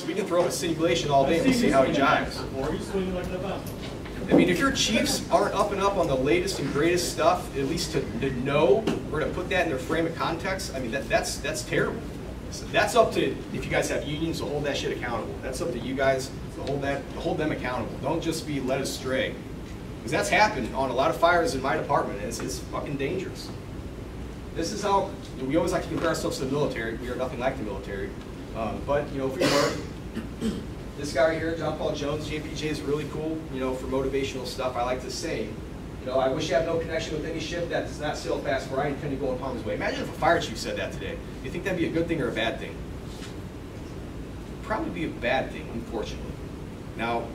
we can throw him a simulation all day and we'll see how he jives. I mean, if your Chiefs aren't up and up on the latest and greatest stuff, at least to know or to put that in their frame of context, I mean, that's terrible. So that's up to, if you guys have unions, to hold that shit accountable. That's up to you guys to hold them accountable. Don't just be led astray. Because that's happened on a lot of fires in my department, and it's fucking dangerous. This is how, we always like to compare ourselves to the military. We are nothing like the military. But, you know, if we were, this guy right here, John Paul Jones, JPJ is really cool, you know, for motivational stuff. I like to say, you know, I wish you have no connection with any ship that does not sail fast where I intend to go in harm's way. Imagine if a fire chief said that today. Do you think that'd be a good thing or a bad thing? It'd probably be a bad thing, unfortunately. Now,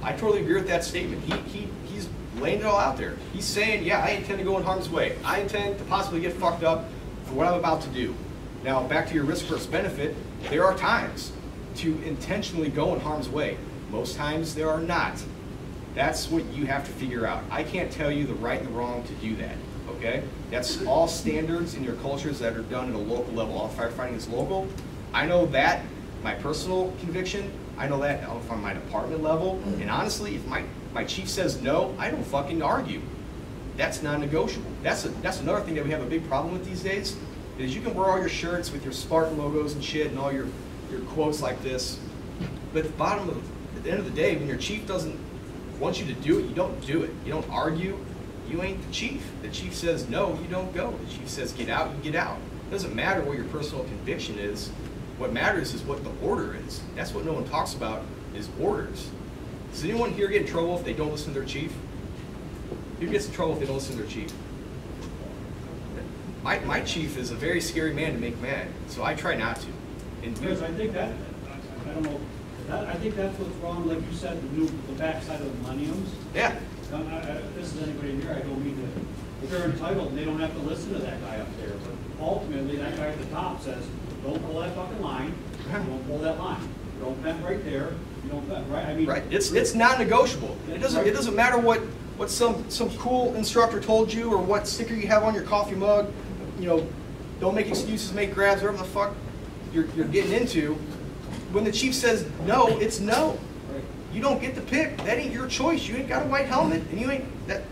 I totally agree with that statement. He's laying it all out there. He's saying, yeah, I intend to go in harm's way. I intend to possibly get fucked up for what I'm about to do. Now, back to your risk versus benefit, there are times to intentionally go in harm's way. Most times there are not. That's what you have to figure out. I can't tell you the right and the wrong to do that, okay? That's all standards in your cultures that are done at a local level. All firefighting is local. I know that, my personal conviction, I know that on my department level, and honestly, if my chief says no, I don't fucking argue. That's non-negotiable. That's another thing that we have a big problem with these days, is you can wear all your shirts with your Spartan logos and shit and all your quotes like this, but at the end of the day, when your chief doesn't want you to do it, you don't do it. You don't argue. You ain't the chief. The chief says no, you don't go. The chief says get out, you get out. It doesn't matter what your personal conviction is. What matters is what the order is. That's what no one talks about, is orders. Does anyone here get in trouble if they don't listen to their chief? Who gets in trouble if they don't listen to their chief? My chief is a very scary man to make mad, so I try not to. Because I think that, I don't know, I think that's what's wrong, like you said, the backside of the millenniums. Yeah. If this is anybody in here, I don't mean to, if they're entitled and they don't have to listen to that guy up there, but ultimately that guy at the top says, don't pull that fucking line, don't pull that line. Don't vent right there, you don't vent, right? I mean, right. It's non-negotiable. It doesn't matter what some cool instructor told you or what sticker you have on your coffee mug. You know, don't make excuses, make grabs, whatever the fuck you're getting into. When the chief says no, it's no. Right. You don't get to pick. That ain't your choice. You ain't got a white helmet, and you ain't that.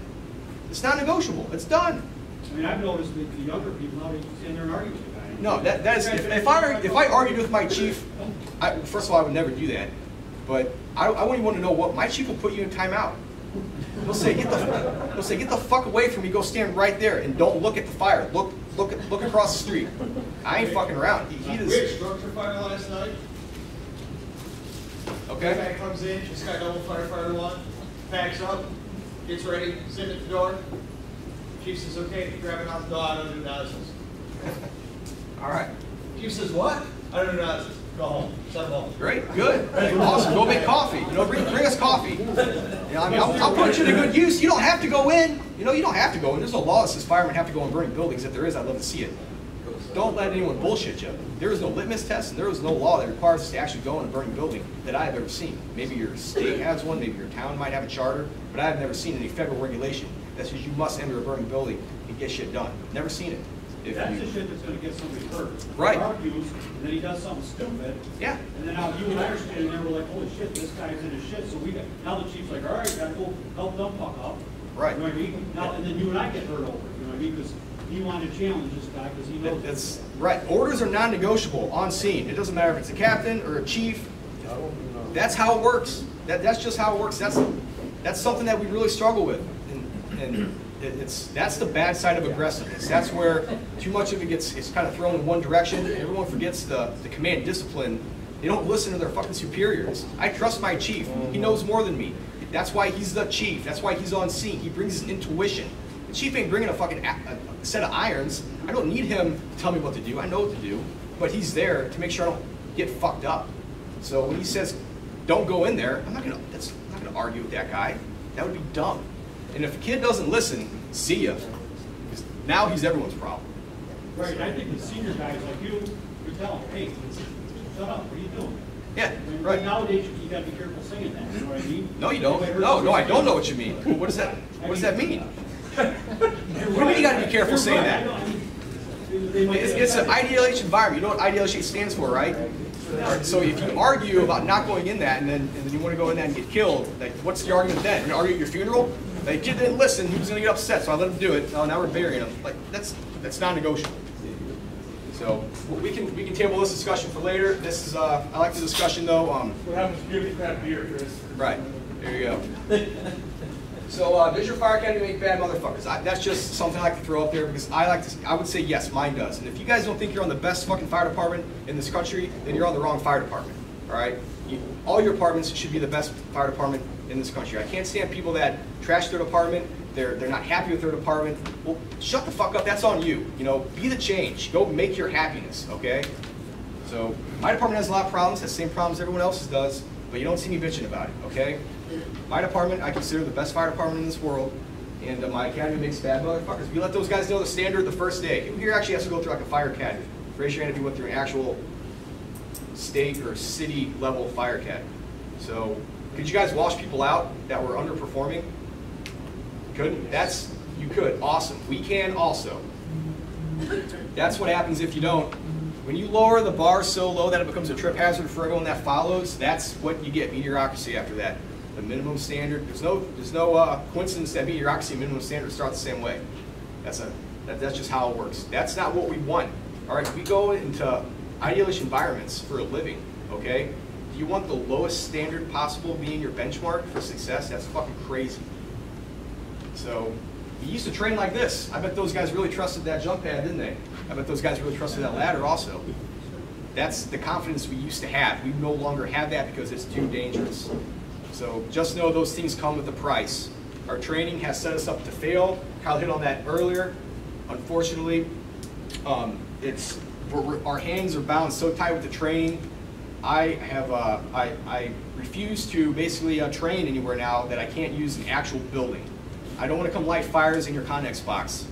It's not negotiable. It's done. I mean, I've noticed with the younger people now, they stand there and argue with the guy. No, that is if I argued with my chief, first of all, I would never do that. But I wouldn't even want to know what my chief will put you in timeout. He'll say, get the fuck away from me. Go stand right there and don't look at the fire. Look across the street. I ain't fucking around. We had structure fire last night. Okay. Guy comes in, just got double firefighter one, packs up, gets ready, sitting at the door. Chief says, okay, grab it out the door, I don't do nonsense. All right. Chief says, what? I don't do nonsense. Go home. Send him home. Great, good, awesome. Go make coffee. You know, bring us coffee. You know, I mean, I'll put you to good use. You don't have to go in. You know, you don't have to go in. There's no law that says firemen have to go in burning buildings. If there is, I'd love to see it. Don't let anyone bullshit you. There is no litmus test, and there is no law that requires us to actually go in a burning building that I have ever seen. Maybe your state has one, maybe your town might have a charter, but I have never seen any federal regulation that says you must enter a burning building and get shit done. Never seen it. That's the shit that's going to get somebody hurt. Right. He argues, and then he does something stupid. Yeah. And then now you and I are standing there, we're like, holy shit, this guy's in his shit. So now the chief's like, all right, gotta go help them fuck up. Right. You know what I mean? Now, and then you and I get hurt over it. You know what I mean? Because he wanted to challenge this guy because he knows. That's right. Orders are non-negotiable on scene. It doesn't matter if it's a captain or a chief. That's how it works. That's just how it works. That's something that we really struggle with, and that's the bad side of aggressiveness. That's where too much of it it's kind of thrown in one direction. Everyone forgets the command discipline. They don't listen to their fucking superiors. I trust my chief. He knows more than me. That's why he's the chief. That's why he's on scene. He brings his intuition. The chief ain't bringing a fucking a set of irons. I don't need him to tell me what to do. I know what to do. But he's there to make sure I don't get fucked up. So when he says, don't go in there, I'm not gonna argue with that guy. That would be dumb. And if a kid doesn't listen, see ya. Because now he's everyone's problem. Right, I think the senior guys like you tell them, hey, shut up, what are you doing? Yeah, I mean, right. Nowadays, you got to be careful saying that, you know what I mean? No, you don't. No, I don't know what you mean. What does that mean? What do you mean you got to be careful saying that? It's an idealized environment. You know what idealization stands for, right? So if you argue about not going in that and then you want to go in that and get killed, like what's the argument then? You're going to argue at your funeral? Like, kid didn't listen, he was going to get upset, so I let him do it. Oh, now we're burying him. Like, that's non-negotiable. So we can table this discussion for later. This is I like the discussion though. What happens if you give me crap beer, Chris? Right. There you go. So does your fire academy make bad motherfuckers? That's just something I like to throw up there because I would say yes, mine does. And if you guys don't think you're on the best fucking fire department in this country, then you're on the wrong fire department. All right. All your departments should be the best fire department in this country. I can't stand people that trash their department. They're not happy with their department. Well, shut the fuck up. That's on you. You know, be the change. Go make your happiness. Okay. So my department has a lot of problems. Has the same problems everyone else's does, but you don't see me bitching about it. Okay. My department I consider the best fire department in this world, and my academy makes bad motherfuckers. We let those guys know the standard the first day. Who here actually has to go through like a fire academy? Raise your hand if you went through an actual state or city level fire academy. So could you guys wash people out that were underperforming? Couldn't? You could. Awesome. We can also. That's what happens if you don't. When you lower the bar so low that it becomes a trip hazard for everyone that follows, that's what you get, mediocrity after that. The minimum standard, there's no coincidence that mediocrity and minimum standard start the same way. That's just how it works. That's not what we want. All right, we go into idealish environments for a living, okay? Do you want the lowest standard possible being your benchmark for success? That's fucking crazy. So, you used to train like this. I bet those guys really trusted that jump pad, didn't they? I bet those guys really trusted that ladder also. That's the confidence we used to have. We no longer have that because it's too dangerous. So just know those things come with a price. Our training has set us up to fail. Kyle hit on that earlier. Unfortunately, our hands are bound so tight with the training. I refuse to basically train anywhere now that I can't use an actual building. I don't want to come light fires in your Connex box.